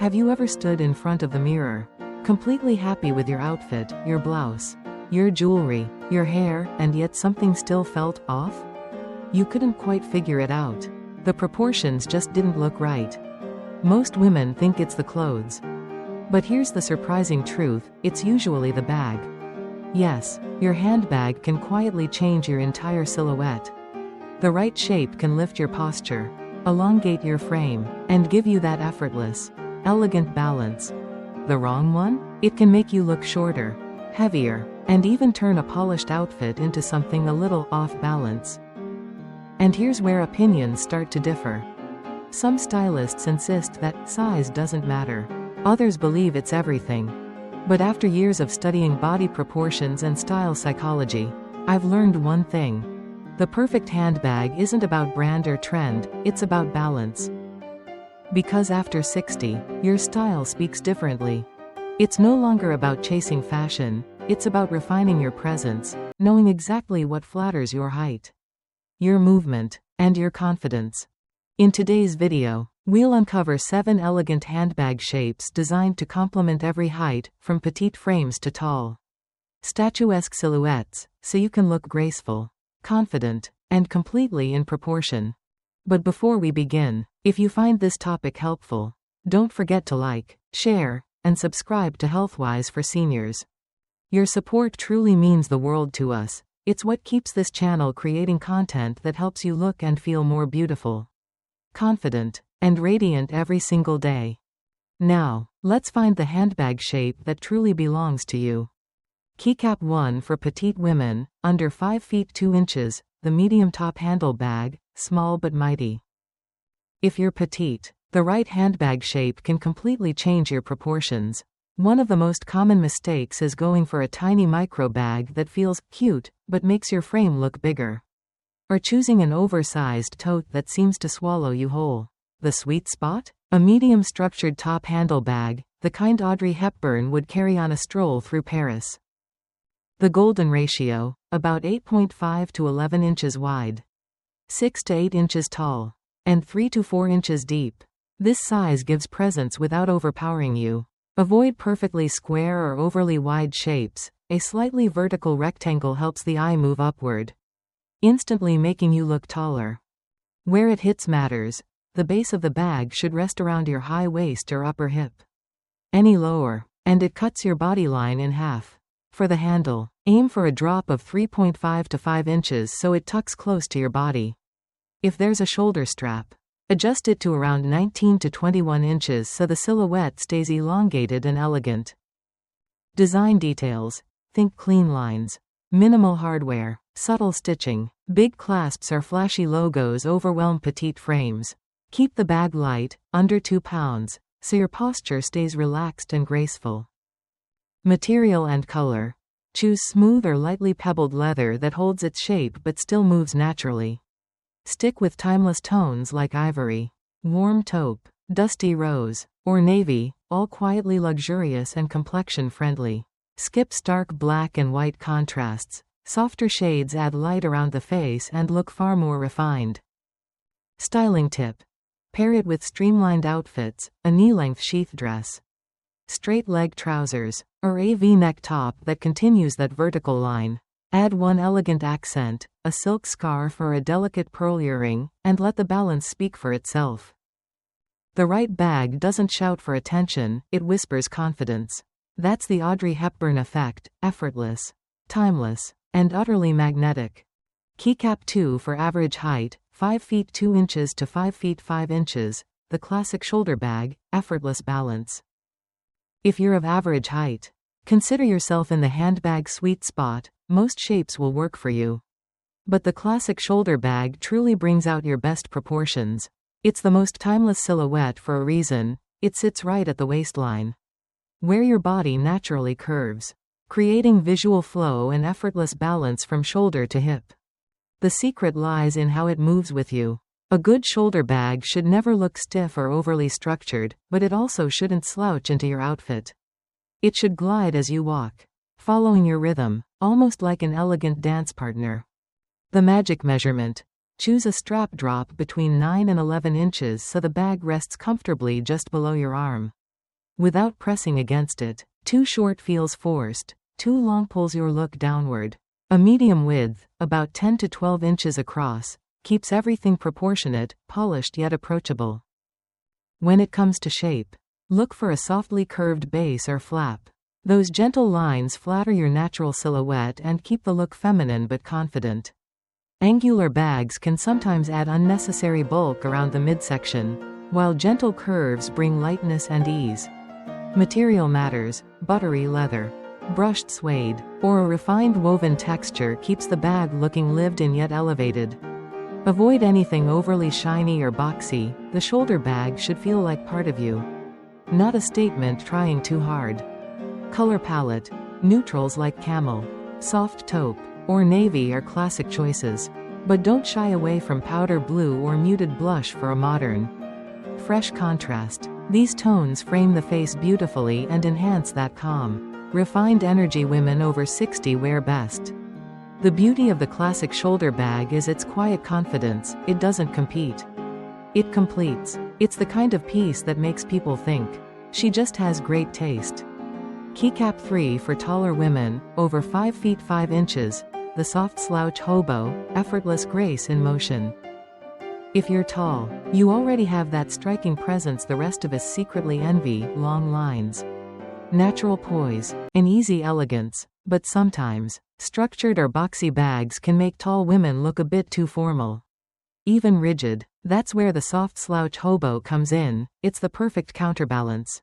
Have you ever stood in front of the mirror, completely happy with your outfit, your blouse, your jewelry, your hair, and yet something still felt off? You couldn't quite figure it out. The proportions just didn't look right. Most women think it's the clothes. But here's the surprising truth, it's usually the bag. Yes, your handbag can quietly change your entire silhouette. The right shape can lift your posture, elongate your frame, and give you that effortless, elegant balance. The wrong one? It can make you look shorter, heavier, and even turn a polished outfit into something a little off balance. And here's where opinions start to differ. Some stylists insist that size doesn't matter. Others believe it's everything. But after years of studying body proportions and style psychology, I've learned one thing. The perfect handbag isn't about brand or trend, it's about balance. Because after 60, your style speaks differently. It's no longer about chasing fashion, it's about refining your presence, knowing exactly what flatters your height, your movement, and your confidence. In today's video, we'll uncover 7 elegant handbag shapes designed to complement every height, from petite frames to tall, statuesque silhouettes, so you can look graceful, confident, and completely in proportion. But before we begin, if you find this topic helpful, don't forget to like, share, and subscribe to Healthwise for seniors. Your support truly means the world to us. It's what keeps this channel creating content that helps you look and feel more beautiful, confident, and radiant every single day. Now, let's find the handbag shape that truly belongs to you. Keycap 1 for petite women, under 5 feet 2 inches, the medium top handle bag, small but mighty. If you're petite, the right handbag shape can completely change your proportions. One of the most common mistakes is going for a tiny micro bag that feels cute, but makes your frame look bigger. Or choosing an oversized tote that seems to swallow you whole. The sweet spot? A medium structured top handle bag, the kind Audrey Hepburn would carry on a stroll through Paris. The golden ratio, about 8.5 to 11 inches wide, 6 to 8 inches tall, and 3 to 4 inches deep. This size gives presence without overpowering you. Avoid perfectly square or overly wide shapes. A slightly vertical rectangle helps the eye move upward, instantly making you look taller. Where it hits matters. The base of the bag should rest around your high waist or upper hip. Any lower, and it cuts your body line in half. For the handle, aim for a drop of 3.5 to 5 inches so it tucks close to your body. If there's a shoulder strap, adjust it to around 19 to 21 inches so the silhouette stays elongated and elegant. Design details. Think clean lines, minimal hardware, subtle stitching. Big clasps or flashy logos overwhelm petite frames. Keep the bag light, under 2 pounds, so your posture stays relaxed and graceful. Material and color. Choose smooth or lightly pebbled leather that holds its shape but still moves naturally. Stick with timeless tones like ivory, warm taupe, dusty rose, or navy, all quietly luxurious and complexion-friendly. Skip stark black and white contrasts. Softer shades add light around the face and look far more refined. Styling tip. Pair it with streamlined outfits, a knee-length sheath dress, straight leg trousers, or a V-neck top that continues that vertical line. Add one elegant accent, a silk scarf or a delicate pearl earring, and let the balance speak for itself. The right bag doesn't shout for attention, it whispers confidence. That's the Audrey Hepburn effect, effortless, timeless, and utterly magnetic. Keycap 2 for average height, 5 feet 2 inches to 5 feet 5 inches, the classic shoulder bag, effortless balance. If you're of average height, consider yourself in the handbag sweet spot. Most shapes will work for you. But the classic shoulder bag truly brings out your best proportions. It's the most timeless silhouette for a reason. It sits right at the waistline, where your body naturally curves, creating visual flow and effortless balance from shoulder to hip. The secret lies in how it moves with you. A good shoulder bag should never look stiff or overly structured, but it also shouldn't slouch into your outfit. It should glide as you walk, following your rhythm, almost like an elegant dance partner. The magic measurement. Choose a strap drop between 9 and 11 inches so the bag rests comfortably just below your arm. without pressing against it. Too short feels forced. Too long pulls your look downward. A medium width, about 10 to 12 inches across, keeps everything proportionate, polished yet approachable. When it comes to shape, look for a softly curved base or flap. Those gentle lines flatter your natural silhouette and keep the look feminine but confident. Angular bags can sometimes add unnecessary bulk around the midsection, while gentle curves bring lightness and ease. Material matters. Buttery leather, brushed suede, or a refined woven texture keeps the bag looking lived-in yet elevated. Avoid anything overly shiny or boxy. The shoulder bag should feel like part of you, not a statement trying too hard. Color palette. Neutrals like camel, soft taupe, or navy are classic choices. But don't shy away from powder blue or muted blush for a modern, fresh contrast. These tones frame the face beautifully and enhance that calm, refined energy women over 60 wear best. The beauty of the classic shoulder bag is its quiet confidence. It doesn't compete, it completes. It's the kind of piece that makes people think, she just has great taste. Keycap 3 for taller women, over 5 feet 5 inches, the soft slouch hobo, effortless grace in motion. If you're tall, you already have that striking presence the rest of us secretly envy. Long lines, natural poise, and easy elegance. But sometimes, structured or boxy bags can make tall women look a bit too formal, even rigid. That's where the soft slouch hobo comes in. It's the perfect counterbalance.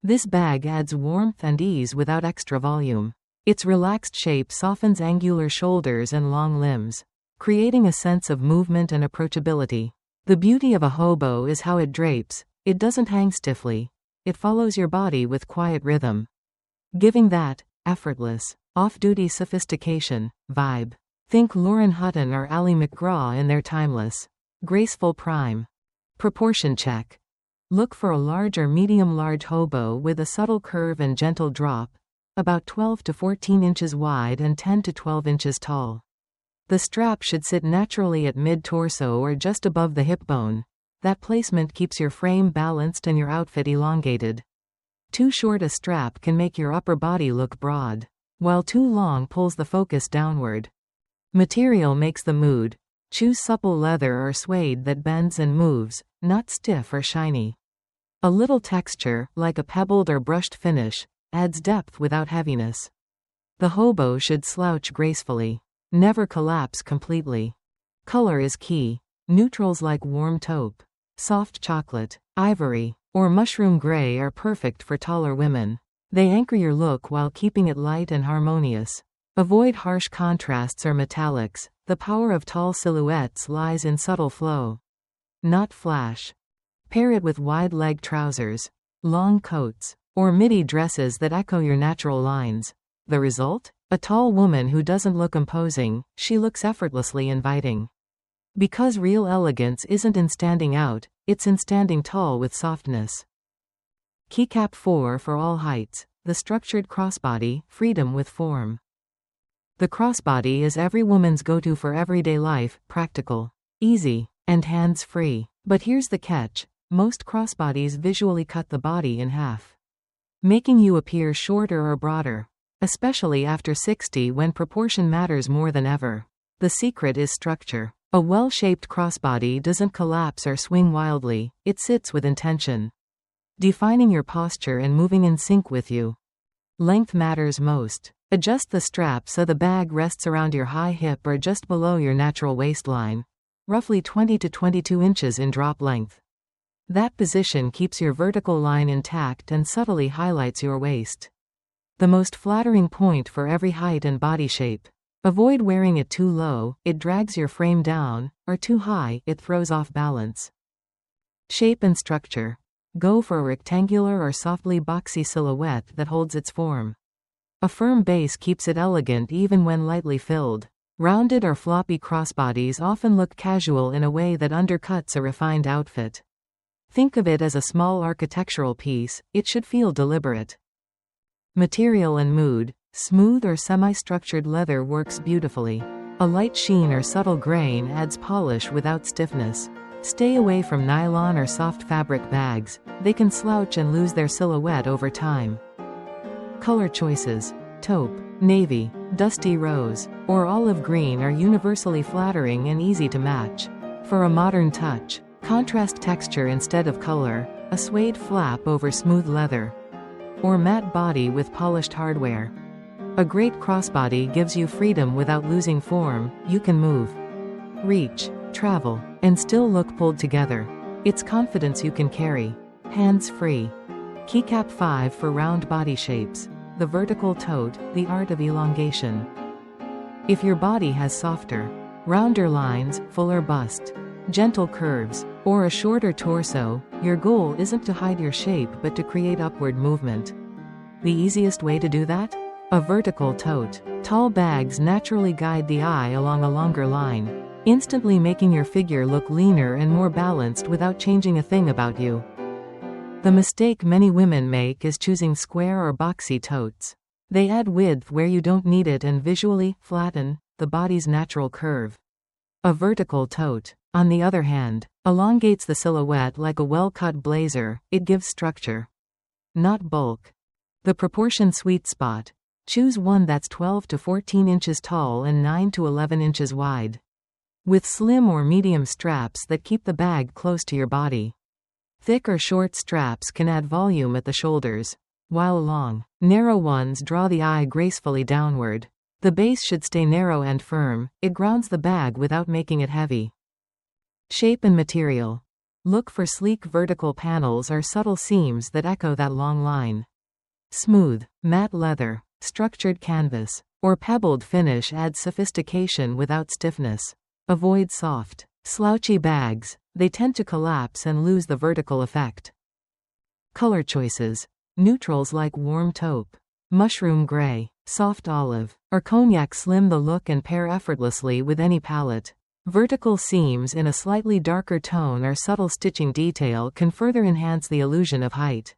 This bag adds warmth and ease without extra volume. Its relaxed shape softens angular shoulders and long limbs, creating a sense of movement and approachability. The beauty of a hobo is how it drapes. It doesn't hang stiffly. It follows your body with quiet rhythm, giving that effortless, off-duty sophistication vibe. Think Lauren Hutton or Ally McGraw in their timeless, graceful prime. Proportion check. Look for a large or medium-large hobo with a subtle curve and gentle drop, about 12 to 14 inches wide and 10 to 12 inches tall. The strap should sit naturally at mid-torso or just above the hip bone. That placement keeps your frame balanced and your outfit elongated. Too short a strap can make your upper body look broad, while too long pulls the focus downward. Material makes the mood. Choose supple leather or suede that bends and moves, not stiff or shiny. A little texture, like a pebbled or brushed finish, adds depth without heaviness. The hobo should slouch gracefully, never collapse completely. Color is key. Neutrals like warm taupe, soft chocolate, ivory, or mushroom gray are perfect for taller women. They anchor your look while keeping it light and harmonious. Avoid harsh contrasts or metallics. The power of tall silhouettes lies in subtle flow, not flash. Pair it with wide leg trousers, long coats, or midi dresses that echo your natural lines. The result? A tall woman who doesn't look imposing, she looks effortlessly inviting. Because real elegance isn't in standing out, it's in standing tall with softness. Keycap 4 for all heights, the structured crossbody, freedom with form. The crossbody is every woman's go-to for everyday life, practical, easy, and hands-free. But here's the catch, most crossbodies visually cut the body in half, making you appear shorter or broader, especially after 60 when proportion matters more than ever. The secret is structure. A well-shaped crossbody doesn't collapse or swing wildly, it sits with intention, defining your posture and moving in sync with you. Length matters most. Adjust the strap so the bag rests around your high hip or just below your natural waistline, roughly 20 to 22 inches in drop length. That position keeps your vertical line intact and subtly highlights your waist, the most flattering point for every height and body shape. Avoid wearing it too low, it drags your frame down, or too high, it throws off balance. Shape and structure. Go for a rectangular or softly boxy silhouette that holds its form. A firm base keeps it elegant even when lightly filled. Rounded or floppy crossbodies often look casual in a way that undercuts a refined outfit. Think of it as a small architectural piece, it should feel deliberate. Material and mood. Smooth or semi-structured leather works beautifully. A light sheen or subtle grain adds polish without stiffness. Stay away from nylon or soft fabric bags, they can slouch and lose their silhouette over time. Color choices. Taupe, navy, dusty rose, or olive green are universally flattering and easy to match. For a modern touch, contrast texture instead of color, a suede flap over smooth leather, or matte body with polished hardware. A great crossbody gives you freedom without losing form. You can move, reach, travel, and still look pulled together. It's confidence you can carry. Hands-free. Keycap 5 for round body shapes. The vertical tote, the art of elongation. If your body has softer, rounder lines, fuller bust, gentle curves, or a shorter torso, your goal isn't to hide your shape but to create upward movement. The easiest way to do that? A vertical tote. Tall bags naturally guide the eye along a longer line, instantly making your figure look leaner and more balanced without changing a thing about you. The mistake many women make is choosing square or boxy totes. They add width where you don't need it and visually flatten the body's natural curve. A vertical tote, on the other hand, elongates the silhouette like a well-cut blazer. It gives structure, not bulk. The proportion sweet spot. Choose one that's 12 to 14 inches tall and 9 to 11 inches wide, with slim or medium straps that keep the bag close to your body. Thick or short straps can add volume at the shoulders, while long, narrow ones draw the eye gracefully downward. The base should stay narrow and firm. It grounds the bag without making it heavy. Shape and material. Look for sleek vertical panels or subtle seams that echo that long line. Smooth, matte leather, structured canvas, or pebbled finish adds sophistication without stiffness. Avoid soft, slouchy bags. They tend to collapse and lose the vertical effect. Color choices. Neutrals like warm taupe, mushroom gray, soft olive, or cognac slim the look and pair effortlessly with any palette. Vertical seams in a slightly darker tone or subtle stitching detail can further enhance the illusion of height.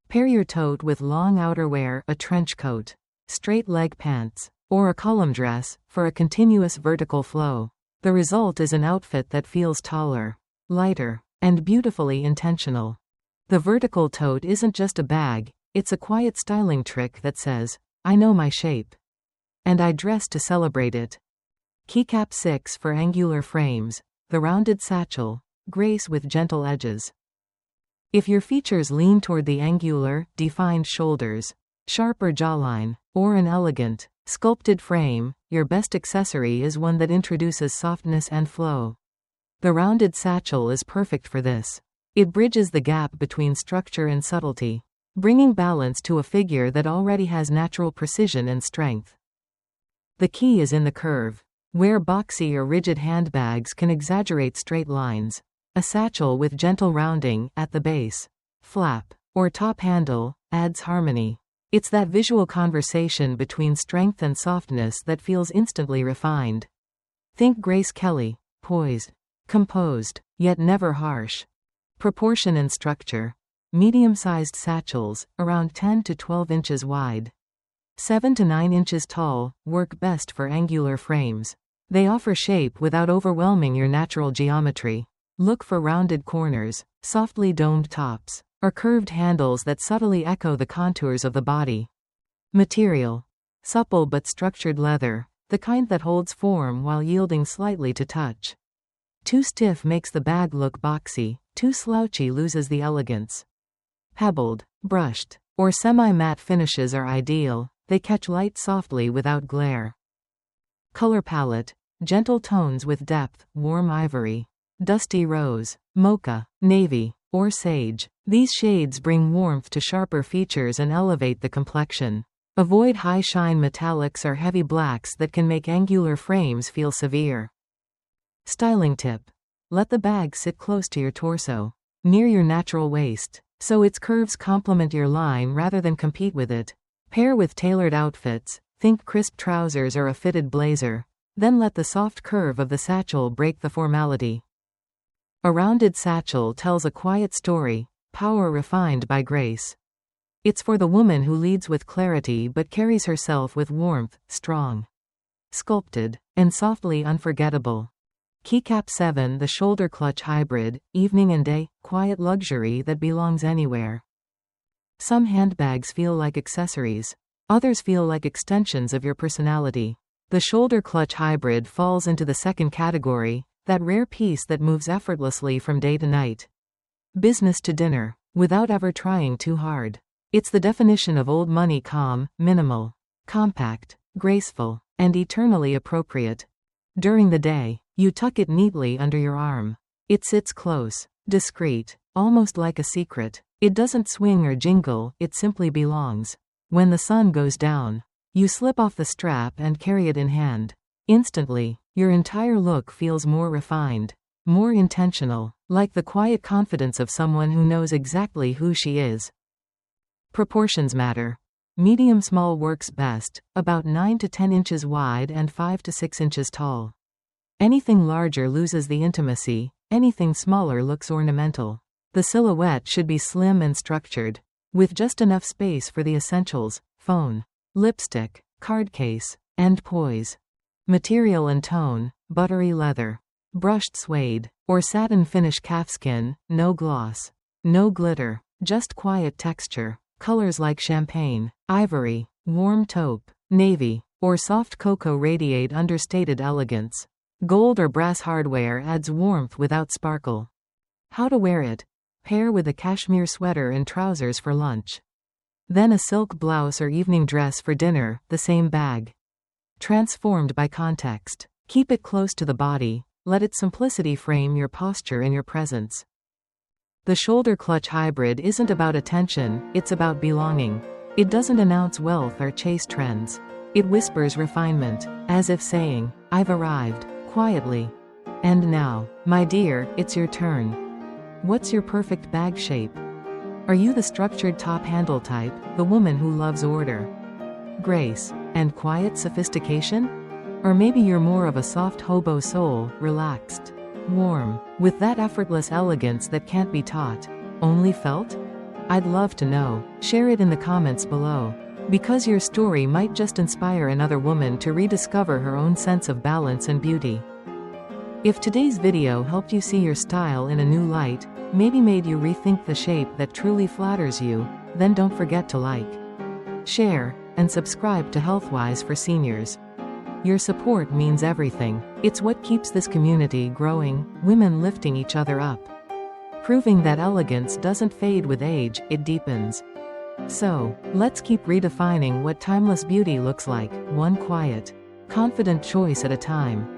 Pair your tote with long outerwear, a trench coat, straight leg pants, or a column dress, for a continuous vertical flow. The result is an outfit that feels taller, lighter, and beautifully intentional. The vertical tote isn't just a bag, it's a quiet styling trick that says, I know my shape, and I dress to celebrate it. Keycap 6 for angular frames, the rounded satchel, grace with gentle edges. If your features lean toward the angular, defined shoulders, sharper jawline, or an elegant, sculpted frame, your best accessory is one that introduces softness and flow. The rounded satchel is perfect for this. It bridges the gap between structure and subtlety, bringing balance to a figure that already has natural precision and strength. The key is in the curve. Where boxy or rigid handbags can exaggerate straight lines, a satchel with gentle rounding at the base, flap, or top handle adds harmony. It's that visual conversation between strength and softness that feels instantly refined. Think Grace Kelly, poised, composed, yet never harsh. Proportion and structure. Medium-sized satchels, around 10 to 12 inches wide, 7 to 9 inches tall, work best for angular frames. They offer shape without overwhelming your natural geometry. Look for rounded corners, softly domed tops, or curved handles that subtly echo the contours of the body. Material. Supple but structured leather, the kind that holds form while yielding slightly to touch. Too stiff makes the bag look boxy, too slouchy loses the elegance. Pebbled, brushed, or semi-matte finishes are ideal. They catch light softly without glare. Color palette. Gentle tones with depth, warm ivory, dusty rose, mocha, navy, or sage. These shades bring warmth to sharper features and elevate the complexion. Avoid high-shine metallics or heavy blacks that can make angular frames feel severe. Styling tip. Let the bag sit close to your torso, near your natural waist, so its curves complement your line rather than compete with it. Pair with tailored outfits, think crisp trousers or a fitted blazer, then let the soft curve of the satchel break the formality. A rounded satchel tells a quiet story, power refined by grace. It's for the woman who leads with clarity but carries herself with warmth, strong, sculpted, and softly unforgettable. Keycap 7. The shoulder clutch hybrid, evening and day, quiet luxury that belongs anywhere. Some handbags feel like accessories. Others feel like extensions of your personality. The shoulder clutch hybrid falls into the second category, that rare piece that moves effortlessly from day to night. Business to dinner, without ever trying too hard. It's the definition of old money: calm, minimal, compact, graceful, and eternally appropriate. During the day, you tuck it neatly under your arm. It sits close, discreet, almost like a secret. It doesn't swing or jingle, it simply belongs. When the sun goes down, you slip off the strap and carry it in hand. Instantly, your entire look feels more refined, more intentional, like the quiet confidence of someone who knows exactly who she is. Proportions matter. Medium small works best, about 9 to 10 inches wide and 5 to 6 inches tall. Anything larger loses the intimacy, anything smaller looks ornamental. The silhouette should be slim and structured, with just enough space for the essentials: phone, lipstick, card case, and poise. Material and tone: buttery leather, brushed suede, or satin finish calfskin, no gloss, no glitter, just quiet texture. Colors like champagne, ivory, warm taupe, navy, or soft cocoa radiate understated elegance. Gold or brass hardware adds warmth without sparkle. How to wear it: pair with a cashmere sweater and trousers for lunch. Then a silk blouse or evening dress for dinner, the same bag. Transformed by context. Keep it close to the body, let its simplicity frame your posture and your presence. The shoulder clutch hybrid isn't about attention, it's about belonging. It doesn't announce wealth or chase trends. It whispers refinement, as if saying, "I've arrived," quietly. And now, my dear, it's your turn. What's your perfect bag shape? Are you the structured top handle type, the woman who loves order, grace, and quiet sophistication? Or maybe you're more of a soft hobo soul, relaxed, warm, with that effortless elegance that can't be taught, only felt? I'd love to know. Share it in the comments below, because your story might just inspire another woman to rediscover her own sense of balance and beauty. If today's video helped you see your style in a new light, maybe made you rethink the shape that truly flatters you, then don't forget to like, share, and subscribe to Healthwise for Seniors. Your support means everything. It's what keeps this community growing, women lifting each other up, proving that elegance doesn't fade with age, it deepens. So, let's keep redefining what timeless beauty looks like, one quiet, confident choice at a time.